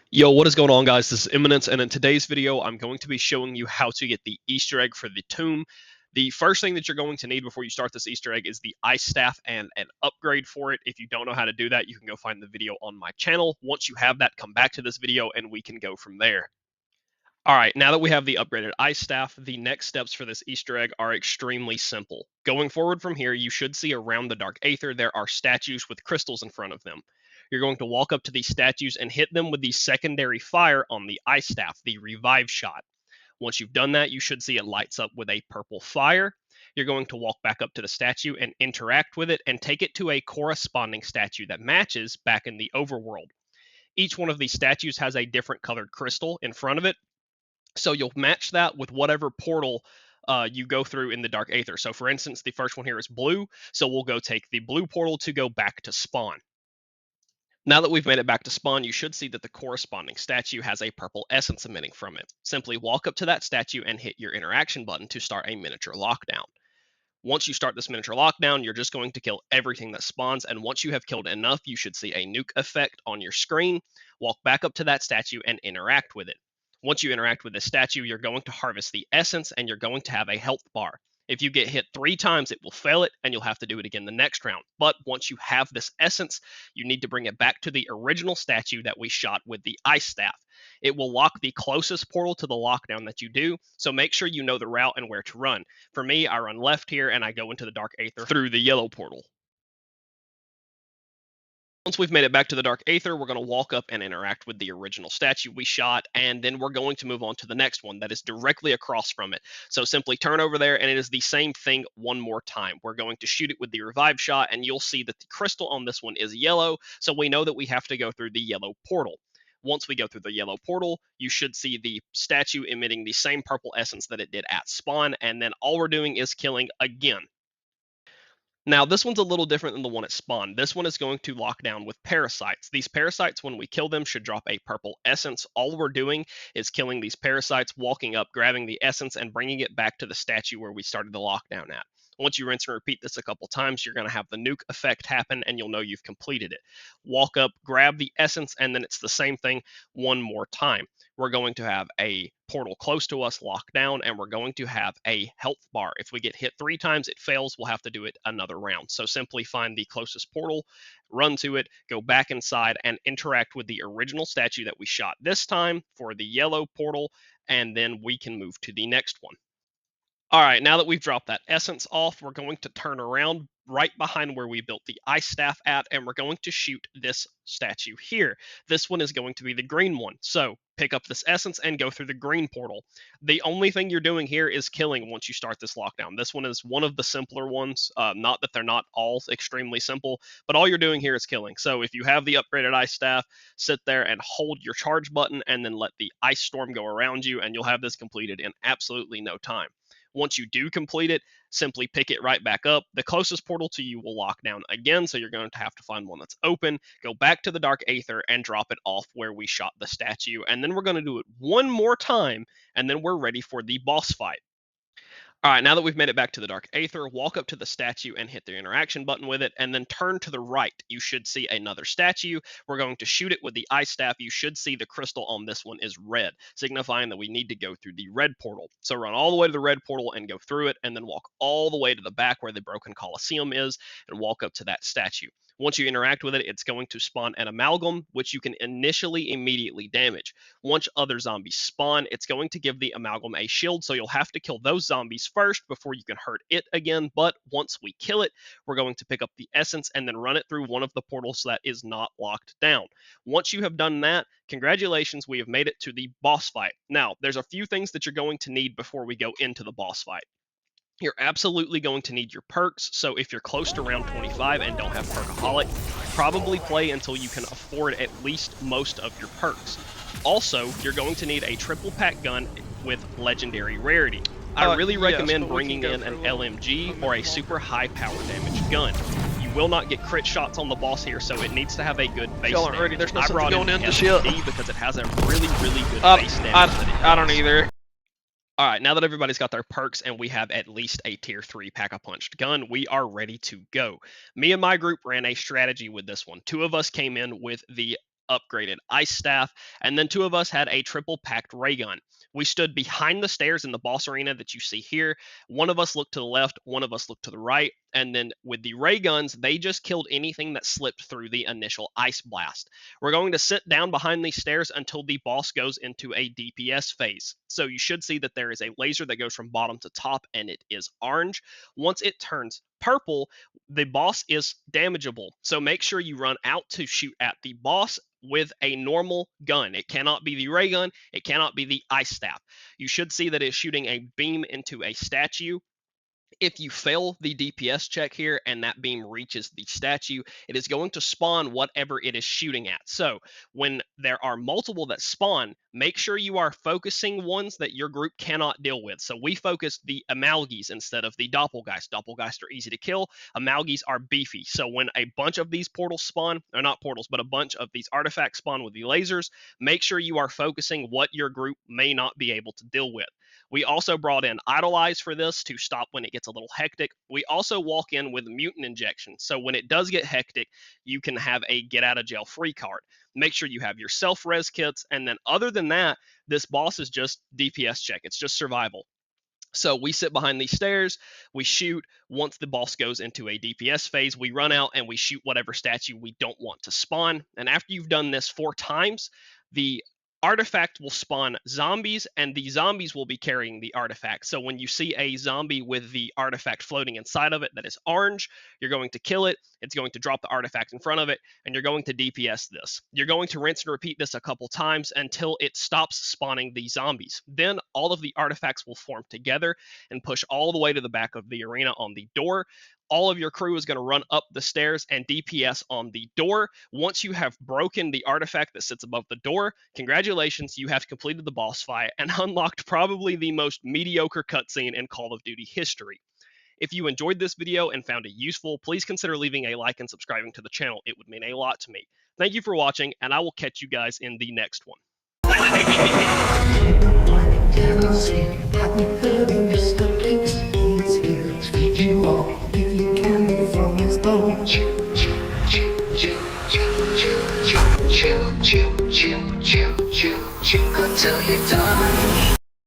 Yo, what is going on, guys? This is Eminence, and in today's video, I'm going to be showing you how to get the Easter egg for the tomb. The first thing that you're going to need before you start this Easter egg is the ice staff and an upgrade for it. If you don't know how to do that, you can go find the video on my channel. Once you have that, come back to this video and we can go from there. All right, now that we have the upgraded ice staff, the next steps for this Easter egg are extremely simple. Going forward from here, you should see around the Dark Aether there are statues with crystals in front of them. You're going to walk up to these statues and hit them with the secondary fire on the ice staff, the revive shot. Once you've done that, you should see it lights up with a purple fire. You're going to walk back up to the statue and interact with it and take it to a corresponding statue that matches back in the overworld. Each one of these statues has a different colored crystal in front of it, so you'll match that with whatever portal you go through in the Dark Aether. So, for instance, the first one here is blue. So we'll go take the blue portal to go back to spawn. Now that we've made it back to spawn, you should see that the corresponding statue has a purple essence emitting from it. Simply walk up to that statue and hit your interaction button to start a miniature lockdown. Once you start this miniature lockdown, you're just going to kill everything that spawns. And once you have killed enough, you should see a nuke effect on your screen. Walk back up to that statue and interact with it. Once you interact with the statue, you're going to harvest the essence and you're going to have a health bar. If you get hit 3 times, it will fail it and you'll have to do it again the next round. But once you have this essence, you need to bring it back to the original statue that we shot with the ice staff. It will lock the closest portal to the lockdown that you do, so make sure you know the route and where to run. For me, I run left here and I go into the Dark Aether through the yellow portal. Once we've made it back to the Dark Aether, we're going to walk up and interact with the original statue we shot, and then we're going to move on to the next one that is directly across from it. So simply turn over there, and it is the same thing one more time. We're going to shoot it with the revive shot, and you'll see that the crystal on this one is yellow, so we know that we have to go through the yellow portal. Once we go through the yellow portal, you should see the statue emitting the same purple essence that it did at spawn, and then all we're doing is killing again. Now, this one's a little different than the one at spawn. This one is going to lock down with parasites. These parasites, when we kill them, should drop a purple essence. All we're doing is killing these parasites, walking up, grabbing the essence, and bringing it back to the statue where we started the lockdown at. Once you rinse and repeat this a couple times, you're going to have the nuke effect happen and you'll know you've completed it. Walk up, grab the essence, and then it's the same thing one more time. We're going to have a portal close to us locked down, and we're going to have a health bar. If we get hit 3 times, it fails. We'll have to do it another round. So simply find the closest portal, run to it, go back inside, and interact with the original statue that we shot this time for the yellow portal, and then we can move to the next one. All right, now that we've dropped that essence off, we're going to turn around right behind where we built the ice staff at, and we're going to shoot this statue here. This one is going to be the green one. So pick up this essence and go through the green portal. The only thing you're doing here is killing once you start this lockdown. This one is one of the simpler ones. Not that they're not all extremely simple, but all you're doing here is killing. So if you have the upgraded ice staff, sit there and hold your charge button and then let the ice storm go around you, and you'll have this completed in absolutely no time. Once you do complete it, simply pick it right back up. The closest portal to you will lock down again, so you're going to have to find one that's open, go back to the Dark Aether, and drop it off where we shot the statue. And then we're going to do it one more time, and then we're ready for the boss fight. All right, now that we've made it back to the Dark Aether, walk up to the statue and hit the interaction button with it, and then turn to the right. You should see another statue. We're going to shoot it with the ice staff. You should see the crystal on this one is red, signifying that we need to go through the red portal. So run all the way to the red portal and go through it, and then walk all the way to the back where the broken Colosseum is, and walk up to that statue. Once you interact with it, it's going to spawn an amalgam, which you can initially immediately damage. Once other zombies spawn, it's going to give the amalgam a shield, so you'll have to kill those zombies first before you can hurt it again. But once we kill it, we're going to pick up the essence and then run it through one of the portals that is not locked down. Once you have done that, congratulations, we have made it to the boss fight. Now, there's a few things that you're going to need before we go into the boss fight. You're absolutely going to need your perks, so if you're close to round 25 and don't have Perkaholic, probably play until you can afford at least most of your perks. Also, you're going to need a triple pack gun with legendary rarity. I really Yes, recommend but we bringing can go in an through 'em. LMG or a super high power damage gun. You will not get crit shots on the boss here, so it needs to have a good base Y'all aren't ready. damage. There's no I sense brought in in going the into shit. SMG because it has a really, really good I, base damage I, that it I don't does. either. All right, now that everybody's got their perks and we have at least a tier 3 pack-a-punched gun, we are ready to go. Me and my group ran a strategy with this one. 2 of us came in with the upgraded ice staff, and then 2 of us had a triple packed ray gun. We stood behind the stairs in the boss arena that you see here. One of us looked to the left, one of us looked to the right, and then with the ray guns, they just killed anything that slipped through the initial ice blast. We're going to sit down behind these stairs until the boss goes into a DPS phase. So you should see that there is a laser that goes from bottom to top, and it is orange. Once it turns purple, the boss is damageable. So make sure you run out to shoot at the boss with a normal gun. It cannot be the ray gun. It cannot be the ice staff. You should see that it's shooting a beam into a statue. If you fail the DPS check here and that beam reaches the statue, it is going to spawn whatever it is shooting at. So when there are multiple that spawn, make sure you are focusing ones that your group cannot deal with. So we focused the Amalgis instead of the Doppelgeist. Doppelgeist are easy to kill. Amalgis are beefy. So when a bunch of these portals spawn, or not portals, but a bunch of these artifacts spawn with the lasers, make sure you are focusing what your group may not be able to deal with. We also brought in Idolize for this to stop when it gets a little hectic. We also walk in with Mutant Injection. So when it does get hectic, you can have a get out of jail free card. Make sure you have your self-res kits. And then other than that, this boss is just DPS check. It's just survival. So we sit behind these stairs, we shoot. Once the boss goes into a DPS phase, we run out and we shoot whatever statue we don't want to spawn. And after you've done this 4 times, the artifact will spawn zombies, and the zombies will be carrying the artifact. So when you see a zombie with the artifact floating inside of it that is orange, you're going to kill it. It's going to drop the artifact in front of it, and you're going to DPS this. You're going to rinse and repeat this a couple times until it stops spawning the zombies. Then all of the artifacts will form together and push all the way to the back of the arena on the door. All of your crew is going to run up the stairs and DPS on the door. Once you have broken the artifact that sits above the door, congratulations, you have completed the boss fight and unlocked probably the most mediocre cutscene in Call of Duty history. If you enjoyed this video and found it useful, please consider leaving a like and subscribing to the channel. It would mean a lot to me. Thank you for watching, and I will catch you guys in the next one. Chill until you're done.